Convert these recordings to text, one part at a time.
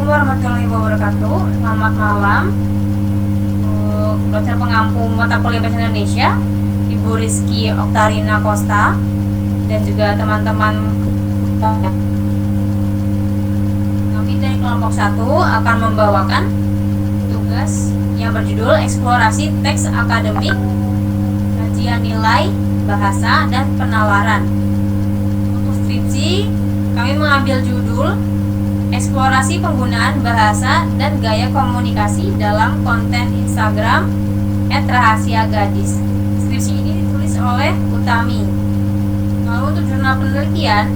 Assalamualaikum warahmatullahi wabarakatuh. Selamat malam dosen pengampu mata kuliah bahasa Indonesia Ibu Rizky Oktarina Costa dan juga teman-teman. Kami dari kelompok 1 akan membawakan tugas yang berjudul eksplorasi teks akademik, kajian nilai, bahasa, dan penalaran. Untuk skripsi, kami mengambil judul eksplorasi penggunaan bahasa dan gaya komunikasi dalam konten Instagram @rahasiagadis. Skripsi ini ditulis oleh Utami. Lalu untuk jurnal penelitian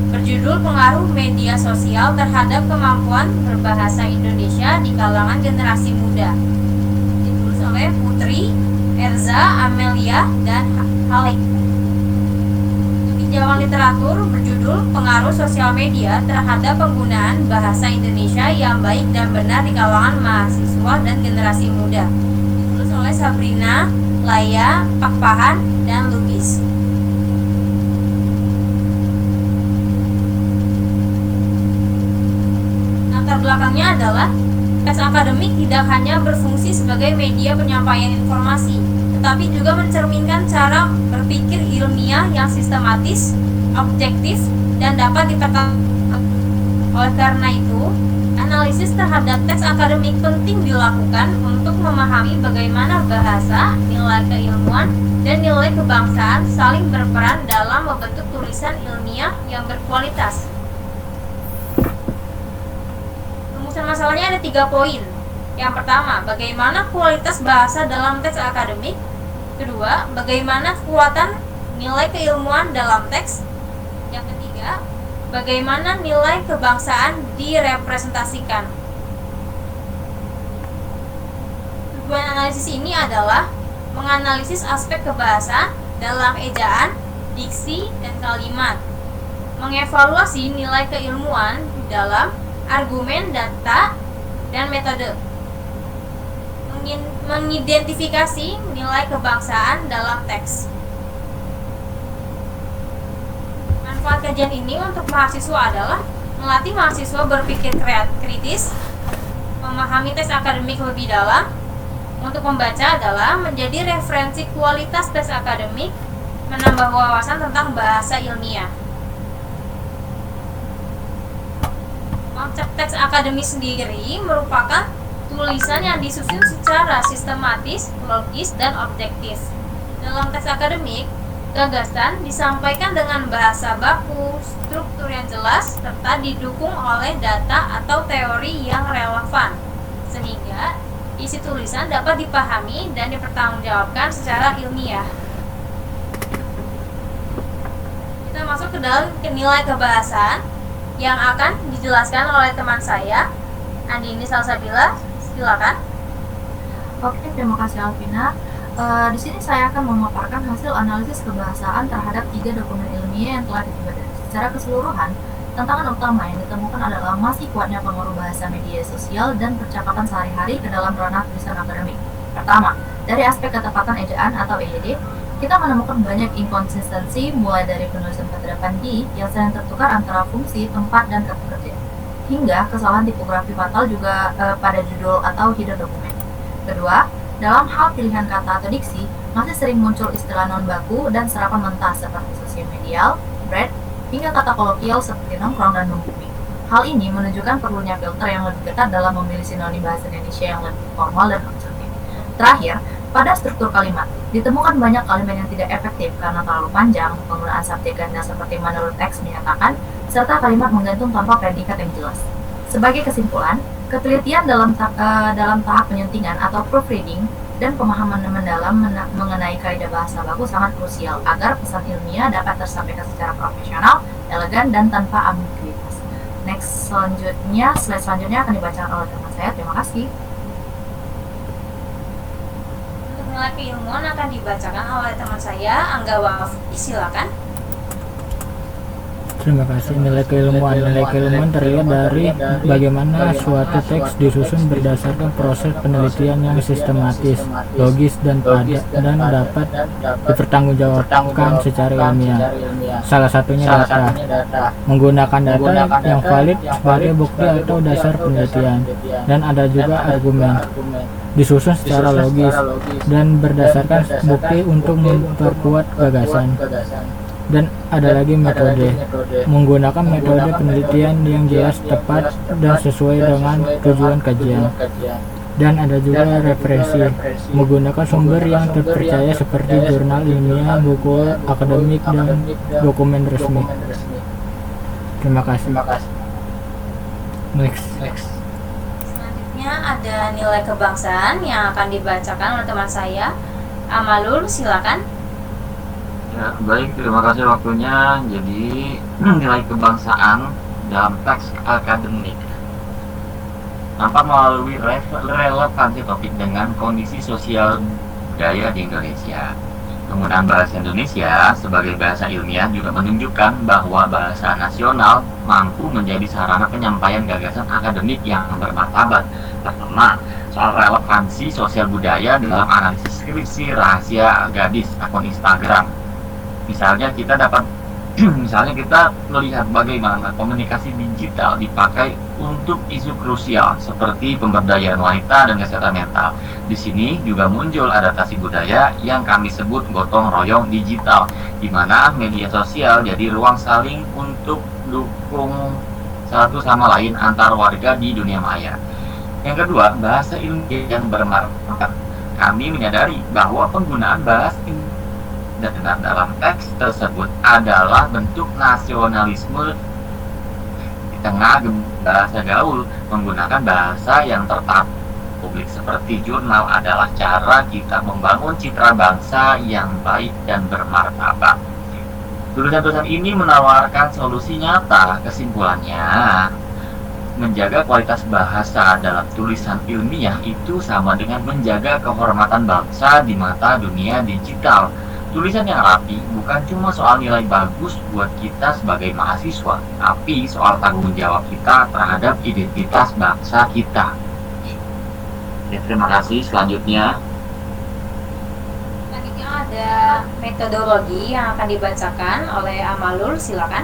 berjudul pengaruh media sosial terhadap kemampuan berbahasa Indonesia di kalangan generasi muda, ditulis oleh Putri, Erza, Amelia, dan Halik. Tinjauan literatur berjudul pengaruh sosial media terhadap penggunaan bahasa Indonesia yang baik dan benar di kalangan mahasiswa dan generasi muda, ditulis oleh Sabrina, Laya, Pakpahan, dan Lubis. Latar belakangnya adalah teks akademik tidak hanya berfungsi sebagai media penyampaian informasi, tetapi juga mencerminkan cara berpikir ilmiah yang sistematis, objektif, dan dapat dipetakan. Oleh karena itu, analisis terhadap teks akademik penting dilakukan untuk memahami bagaimana bahasa, nilai keilmuan, dan nilai kebangsaan saling berperan dalam membentuk tulisan ilmiah yang berkualitas. Rumusan masalahnya ada 3 poin. Yang pertama, bagaimana kualitas bahasa dalam teks akademik. Kedua, bagaimana kekuatan nilai keilmuan dalam teks. Yang ketiga, bagaimana nilai kebangsaan direpresentasikan. Tujuan analisis ini adalah menganalisis aspek kebahasaan dalam ejaan, diksi, dan kalimat, mengevaluasi nilai keilmuan dalam argumen, data, dan metode, mengidentifikasi nilai kebangsaan dalam teks. Manfaat kajian ini untuk mahasiswa adalah melatih mahasiswa berpikir kritis, memahami teks akademik lebih dalam. Untuk membaca adalah menjadi referensi kualitas teks akademik, menambah wawasan tentang bahasa ilmiah. Konsep teks akademik sendiri merupakan tulisan yang disusun secara sistematis, logis, dan objektif. Dalam teks akademik, gagasan disampaikan dengan bahasa baku, struktur yang jelas, serta didukung oleh data atau teori yang relevan, sehingga isi tulisan dapat dipahami dan dipertanggungjawabkan secara ilmiah. Kita masuk ke dalam nilai kebahasaan yang akan dijelaskan oleh teman saya, Andini Salsabila. Silakan. Oke, terima kasih Alvina. Di sini saya akan memaparkan hasil analisis kebahasaan terhadap 3 dokumen ilmiah yang telah dibuat. Secara keseluruhan, tantangan utama yang ditemukan adalah masih kuatnya pengaruh bahasa media sosial dan percakapan sehari-hari ke dalam ranah tulisan akademik. Pertama, dari aspek ketepatan ejaan atau EYD, kita menemukan banyak inkonsistensi mulai dari penulisan kata pandi yang sering tertukar antara fungsi, tempat, dan kata kerja, hingga kesalahan tipografi fatal juga pada judul atau header dokumen. Kedua, dalam hal pilihan kata atau diksi, masih sering muncul istilah non-baku dan serapan mentah seperti sosiomedial, bread, hingga kata kolokial seperti nongkrong dan nungguing. Hal ini menunjukkan perlunya filter yang lebih ketat dalam memilih sinonim bahasa Indonesia yang lebih formal dan objektif. Terakhir, pada struktur kalimat, ditemukan banyak kalimat yang tidak efektif karena terlalu panjang, penggunaan subjek ganda seperti menurut teks menyatakan, serta kalimat menggantung tanpa predikat yang jelas. Sebagai kesimpulan, ketelitian dalam tahap penyentingan atau proofreading dan pemahaman mendalam mengenai kaidah bahasa baku sangat krusial agar pesan ilmiah dapat tersampaikan secara profesional, elegan, dan tanpa ambiguitas. Slide selanjutnya akan dibacakan oleh teman saya. Terima kasih. Untuk nilai keilmuan akan dibacakan oleh teman saya, Angga Wafi. Silakan. Terima kasih. Nilai keilmuan. Nilai keilmuan terlihat dari bagaimana suatu teks disusun berdasarkan proses penelitian yang sistematis, logis, dan dapat dipertanggungjawabkan secara ilmiah. Salah satunya data. Menggunakan data yang valid sebagai bukti atau dasar penelitian. Dan ada juga argumen. Disusun secara logis dan berdasarkan bukti untuk memperkuat gagasan. Dan ada lagi metode, menggunakan metode penelitian yang jelas, tepat, dan sesuai dengan tujuan kajian. Dan ada juga referensi, menggunakan sumber yang terpercaya seperti jurnal ilmiah, buku akademik, dan dokumen resmi. Terima kasih. Next. Selanjutnya ada nilai kebangsaan yang akan dibacakan oleh teman saya, Amalul. Silakan. Ya, baik, terima kasih waktunya. Jadi, nilai kebangsaan dalam teks akademik tanpa melalui relevansi topik dengan kondisi sosial budaya di Indonesia. Penggunaan bahasa Indonesia sebagai bahasa ilmiah juga menunjukkan bahwa bahasa nasional mampu menjadi sarana penyampaian gagasan akademik yang bermartabat. Pertama, soal relevansi sosial budaya dalam analisis skripsi rahasia gadis akun Instagram. Misalnya kita melihat bagaimana komunikasi digital dipakai untuk isu krusial seperti pemberdayaan wanita dan kesehatan mental. Di sini juga muncul adaptasi budaya yang kami sebut gotong royong digital, di mana media sosial jadi ruang saling untuk dukung satu sama lain antar warga di dunia maya. Yang kedua, bahasa ilmiah yang bermartabat. Kami menyadari bahwa penggunaan bahasa dan dalam teks tersebut adalah bentuk nasionalisme di tengah bahasa gaul. Menggunakan bahasa yang tertata publik seperti jurnal adalah cara kita membangun citra bangsa yang baik dan bermartabat. Tulisan-tulisan ini menawarkan solusi nyata. Kesimpulannya, menjaga kualitas bahasa dalam tulisan ilmiah itu sama dengan menjaga kehormatan bangsa di mata dunia digital. Tulisan yang rapi bukan cuma soal nilai bagus buat kita sebagai mahasiswa, tapi soal tanggung jawab kita terhadap identitas bangsa kita. Ya, terima kasih. Selanjutnya ada metodologi yang akan dibacakan oleh Amalul. Silakan.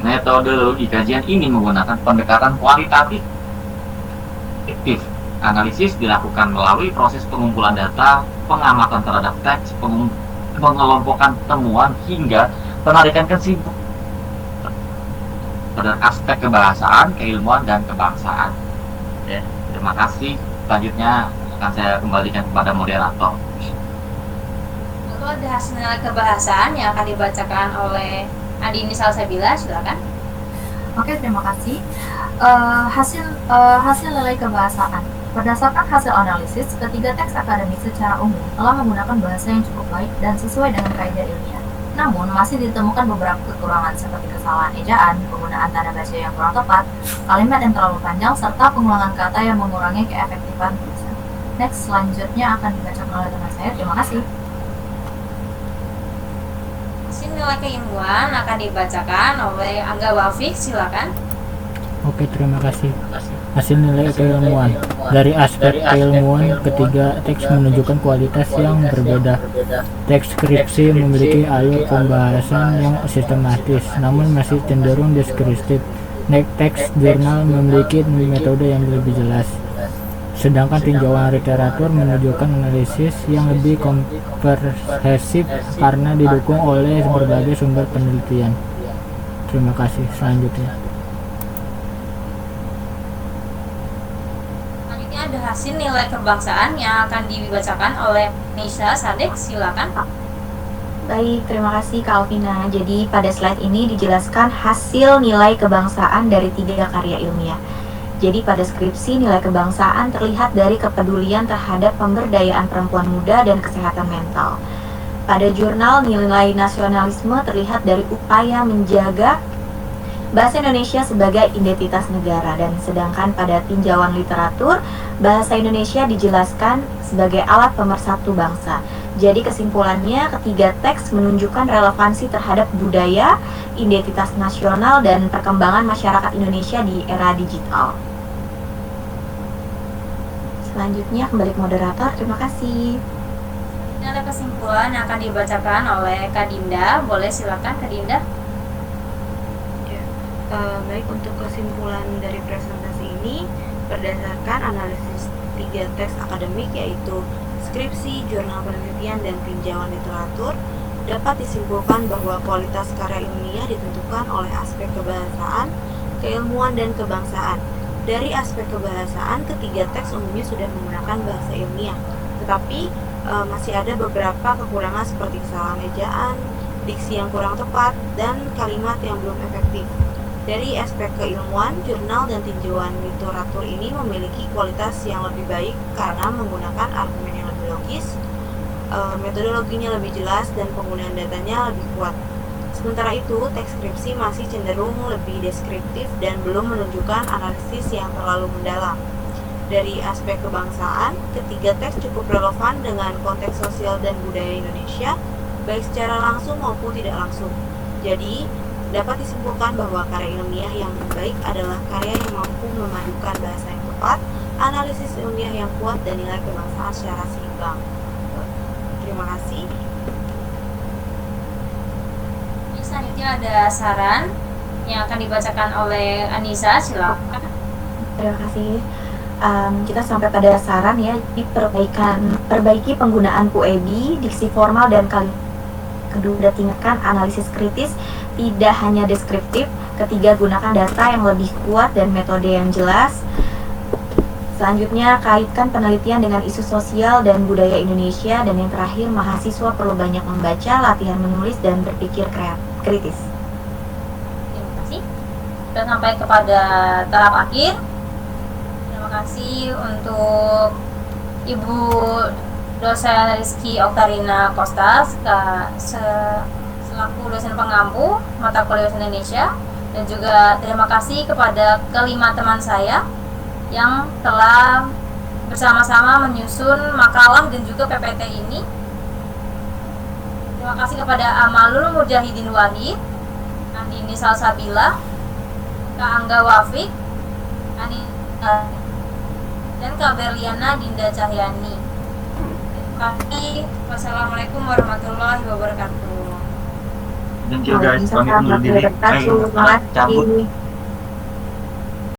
Metodologi kajian ini menggunakan pendekatan kualitatif. Analisis dilakukan melalui proses pengumpulan data, pengamatan terhadap teks, pengelompokan temuan, hingga penarikan kesimpulan pada aspek kebahasaan, keilmuan, dan kebangsaan. Oke, terima kasih. Selanjutnya akan saya kembalikan kepada moderator. Lalu ada hasil nilai kebahasaan yang akan dibacakan oleh Andini Salsabila. Silakan. Oke, terima kasih. Hasil nilai kebahasaan. Berdasarkan hasil analisis, ketiga teks akademik secara umum telah menggunakan bahasa yang cukup baik dan sesuai dengan kaidah ilmiah. Namun, masih ditemukan beberapa kekurangan seperti kesalahan ejaan, penggunaan tanda baca yang kurang tepat, kalimat yang terlalu panjang, serta pengulangan kata yang mengurangi keefektifan tulisan. Next, selanjutnya akan dibacakan oleh teman saya. Terima kasih. Hasil nilai keilmuan akan dibacakan oleh Angga Wafik. Silakan. Oke, terima kasih. Hasil nilai keilmuan. Dari aspek keilmuan, ketiga teks menunjukkan kualitas yang berbeda. Teks skripsi memiliki alur pembahasan yang sistematis, namun masih cenderung deskriptif. Teks jurnal memiliki metode yang lebih jelas. Sedangkan tinjauan literatur menunjukkan analisis yang lebih komprehensif karena didukung oleh berbagai sumber penelitian. Terima kasih. Selanjutnya. Ada hasil nilai kebangsaan yang akan dibacakan oleh Nisa Sadek. Silakan. Baik, terima kasih Kak Alvina. Jadi pada slide ini dijelaskan hasil nilai kebangsaan dari 3 karya ilmiah. Jadi pada skripsi nilai kebangsaan terlihat dari kepedulian terhadap pemberdayaan perempuan muda dan kesehatan mental. Pada jurnal nilai nasionalisme terlihat dari upaya menjaga bahasa Indonesia sebagai identitas negara, dan sedangkan pada tinjauan literatur, bahasa Indonesia dijelaskan sebagai alat pemersatu bangsa. Jadi kesimpulannya, ketiga teks menunjukkan relevansi terhadap budaya, identitas nasional, dan perkembangan masyarakat Indonesia di era digital. Selanjutnya kembali ke moderator, terima kasih. Ini ada kesimpulan yang akan dibacakan oleh Kak Dinda. Boleh silakan Kak Dinda. Baik, untuk kesimpulan dari presentasi ini berdasarkan analisis 3 teks akademik yaitu skripsi, jurnal penelitian, dan tinjauan literatur, dapat disimpulkan bahwa kualitas karya ilmiah ditentukan oleh aspek kebahasaan, keilmuan, dan kebangsaan. Dari aspek kebahasaan, ketiga teks umumnya sudah menggunakan bahasa ilmiah, tetapi masih ada beberapa kekurangan seperti kesalahan ejaan, diksi yang kurang tepat, dan kalimat yang belum efektif. Dari aspek keilmuan, jurnal dan tinjauan literatur ini memiliki kualitas yang lebih baik karena menggunakan argumen yang lebih logis, metodologinya lebih jelas, dan penggunaan datanya lebih kuat. Sementara itu, teks skripsi masih cenderung lebih deskriptif dan belum menunjukkan analisis yang terlalu mendalam. Dari aspek kebangsaan, ketiga teks cukup relevan dengan konteks sosial dan budaya Indonesia, baik secara langsung maupun tidak langsung. Jadi, dapat disimpulkan bahwa karya ilmiah yang baik adalah karya yang mampu memadukan bahasa yang tepat, analisis ilmiah yang kuat, dan nilai kebangsaan secara seimbang. Terima kasih. Selanjutnya ada saran yang akan dibacakan oleh Anissa. Silakan. Terima kasih. Kita sampai pada saran ya, di perbaiki penggunaan PUEBI, diksi formal, dan kalimat. Kedua, tingkatkan analisis kritis, tidak hanya deskriptif. Ketiga, gunakan data yang lebih kuat dan metode yang jelas. Selanjutnya, kaitkan penelitian dengan isu sosial dan budaya Indonesia. Dan yang terakhir, mahasiswa perlu banyak membaca, latihan menulis, dan berpikir kritis. Terima kasih. Kita sampai kepada tahap akhir. Terima kasih untuk Ibu dosen Rizky Oktarina Costa selaku dosen pengampu mata kuliah bahasa Indonesia, dan juga terima kasih kepada kelima teman saya yang telah bersama-sama menyusun makalah dan juga PPT ini. Terima kasih kepada Amalul Mujahidin Wahid, Andini Salsabila, Kak Angga Wafik, dan Kak Berliana Dinda Cahyani. Wassalamualaikum warahmatullahi wabarakatuh. Thank you guys, kami undur diri. Terima kasih. Cabut.